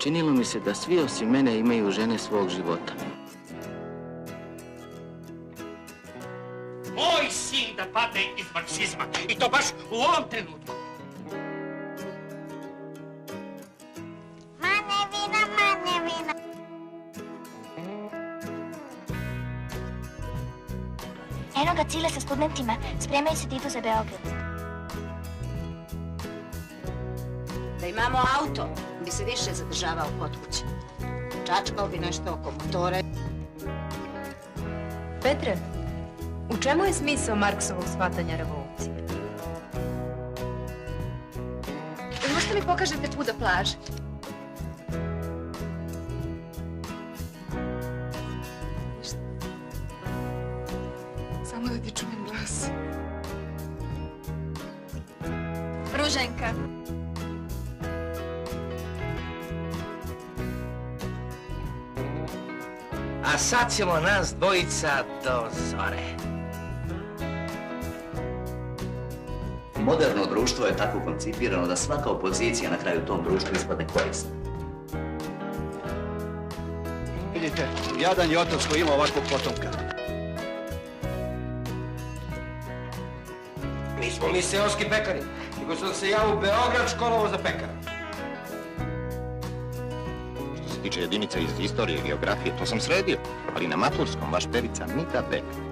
činilo mi se da svi osim mene imaju žene svog života. Moj sin da padne iz marksizma. I to baš u ovom trenutku. Mane vina. Eno ga Cile sa studentima. Spremaju se da idu za Beograd. Da imamo auto, bi se više zadržavao kod kuće. Čačkao bi nešto oko motore. Petre, u čemu je smisao Marksovog shvatanja revolucije? Možete mi pokažete put do plaže? Samo da ti čujem glas. Ruženka. A sad ćemo nas dvojica do zore. Moderno društvo je tako koncipirano da svaka opozicija na kraju tom društvu ispadne korisna. Vidite, jadan je otac koji ima ovakvog potomka. Nismo mi seoski pekari, nego sam se ja u Beograd školovao za pekara. Što se tiče jedinica iz istorije i geografije, to sam sredio, ali na maturskom vaš Perica nikad peka.